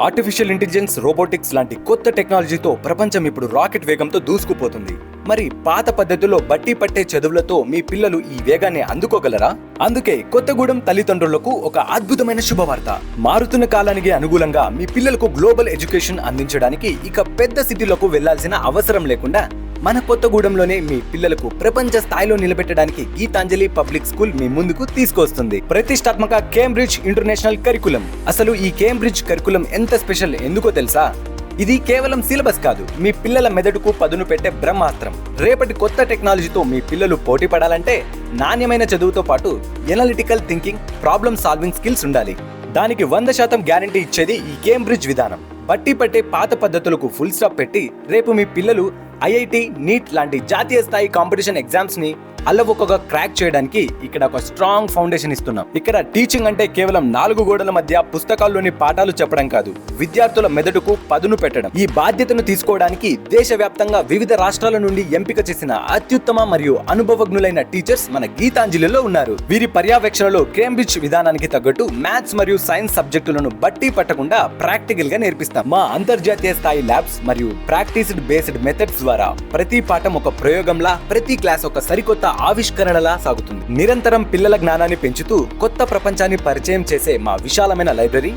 Artificial intelligence, robotics లాంటి కొత్త టెక్నాలజీతో ప్రపంచం ఇప్పుడు రాకెట్ వేగంతో దూసుకుపోతుంది. మరి పాత పద్ధతుల్లో బట్టి పట్టే చదువులతో మీ పిల్లలు ఈ వేగాన్ని అందుకోగలరా? అందుకే కొత్తగూడెం తల్లిదండ్రులకు ఒక అద్భుతమైన శుభవార్త. మారుతున్న కాలానికి అనుగుణంగా మీ పిల్లలకు గ్లోబల్ ఎడ్యుకేషన్ అందించడానికి ఇక పెద్ద సిటీలకు వెళ్లాల్సిన అవసరం లేకుండా మన కొత్తగూడెంలోనే మీ పిల్లలకు ప్రపంచ స్థాయిలో నిలబెట్టడానికి గీతాంజలి పబ్లిక్ స్కూల్ మీ ముందుకు తీసుకొస్తుంది ప్రతిష్టాత్మక కేంబ్రిడ్జ్ ఇంటర్నేషనల్ కరికులం. అసలు ఈ కేంబ్రిడ్జ్ కరికులం ఎంత స్పెషల్ ఎందుకో తెలుసా? ఇది కేవలం సిలబస్ కాదు, మీ పిల్లల మెదడుకు పదును పెట్టే బ్రహ్మాస్త్రం. రేపటి కొత్త టెక్నాలజీతో మీ పిల్లలు పోటీ పడాలంటే నాణ్యమైన చదువుతో పాటు analytical thinking, problem solving skills ఉండాలి. దానికి 100% గ్యారంటీ ఇచ్చేది ఈ కేంబ్రిడ్జ్ విధానం. బట్టి పట్టే పాత పద్ధతులకు ఫుల్ స్టాప్ పెట్టి రేపు మీ పిల్లలు ఐఐటి, నీట్ లాంటి జాతీయ స్థాయి కాంపిటీషన్ ఎగ్జామ్స్ ని అల్లవొక్కగా క్రాక్ చేయడానికి ఇక్కడ ఒక స్ట్రాంగ్ ఫౌండేషన్ ఇస్తున్నాం. ఇక్కడ టీచింగ్ అంటే కేవలం 4 గోడల మధ్య పుస్తకాల్లోని పాఠాలు చెప్పడం కాదు, విద్యార్థుల మెదడుకు పదును పెట్టడం. ఈ బాధ్యతను తీసుకోవడానికి దేశవ్యాప్తంగా వివిధ రాష్ట్రాల నుండి ఎంపిక చేసిన అత్యుత్తమ మరియు అనుభవజ్ఞులైన టీచర్స్ మన గీతాంజలిలో ఉన్నారు. వీరి పర్యవేక్షణలో కేంబ్రిడ్జ్ విధానానికి తగ్గట్టు మ్యాథ్స్ మరియు సైన్స్ సబ్జెక్టులను బట్టి పట్టకుండా ప్రాక్టికల్ గా నేర్పిస్తాం. మా అంతర్జాతీయ స్థాయి ల్యాబ్స్ మరియు ప్రాక్టీస్డ్ బేస్డ్ మెథడ్స్ ద్వారా ప్రతి పాఠం ఒక ప్రయోగంలా, ప్రతి క్లాస్ ఒక సరికొత్త ఆవిష్కరణలా సాగుతుంది. నిరంతరం పిల్లల జ్ఞానాన్ని పెంచుతూ కొత్త ప్రపంచాన్ని పరిచయం చేసే మా విశాలమైన లైబ్రరీ,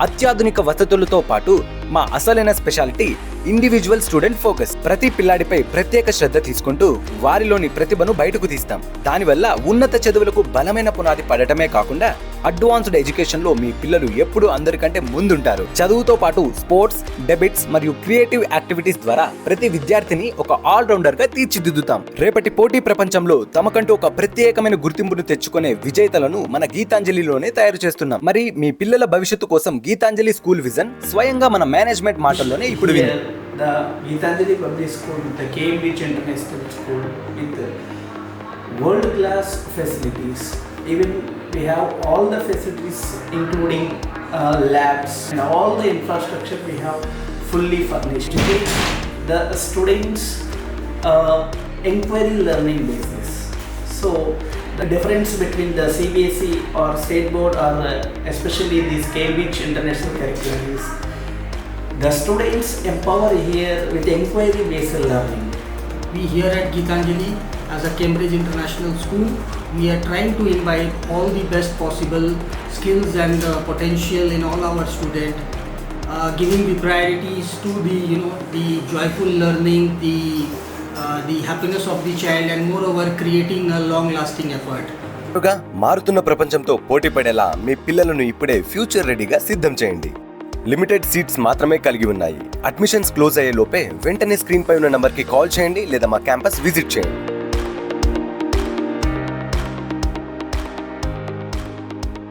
అత్యాధునిక వసతులతో పాటు మా అసలైన స్పెషాలిటీ ఇండివిజువల్ స్టూడెంట్ ఫోకస్. ప్రతి పిల్లాడిపై ప్రత్యేక శ్రద్ధ తీసుకుంటూ వారిలోని ప్రతిభను బయటకు తీస్తాం. దానివల్ల ఉన్నత చదువులకు బలమైన పునాది పడటమే కాకుండా అడ్వాన్స్డ్ ఎడ్యుకేషన్ లో మీ పిల్లలు ఎప్పుడు అందరికంటే ముందుంటారు. చదువుతో పాటు స్పోర్ట్స్, డెబిట్స్ మరియు క్రియేటివ్ యాక్టివిటీస్ ద్వారా ప్రతి విద్యార్థిని ఒక ఆల్రౌండర్ గా తీర్చిదిద్దుతాం. రేపటి పోటీ ప్రపంచంలో తమకంటూ ఒక ప్రత్యేకమైన గుర్తింపును తెచ్చుకునే విజేతలను మన గీతాంజలిలోనే తయారు చేస్తున్నాం. మరి మీ పిల్లల భవిష్యత్తు కోసం గీతాంజలి స్కూల్ విజన్ స్వయంగా మన మేనేజ్మెంట్ మాటల్లోనే ఇప్పుడు వినండి. The Geetanjali Public School, the Cambridge International School, with world-class facilities. Even we have all the facilities, including labs and all the infrastructure we have fully furnished. The students inquiry learning basis. So the difference between the CBSE or state board or especially this Cambridge International curriculum is the students empower here with inquiry-based learning. We here at Geetanjali, as a Cambridge International School, we are trying to invite all the best possible skills and potential in all our students, giving the priorities to the joyful learning, the happiness of the child, and moreover creating a long-lasting effort. మారుతున్న ప్రపంచంతో పోటీ పడేలా మీ పిల్లలను ఇప్పుడే future రెడీగా సిద్ధం చేయండి. Limited seats మాత్రమే కలిగి ఉన్నాయి. అడ్మిషన్స్ క్లోజ్ అయ్యే లోపే వెంటనే స్క్రీన్ పై ఉన్న నంబర్కి కాల్ చేయండి లేదా మా క్యాంపస్ విజిట్ చేయండి.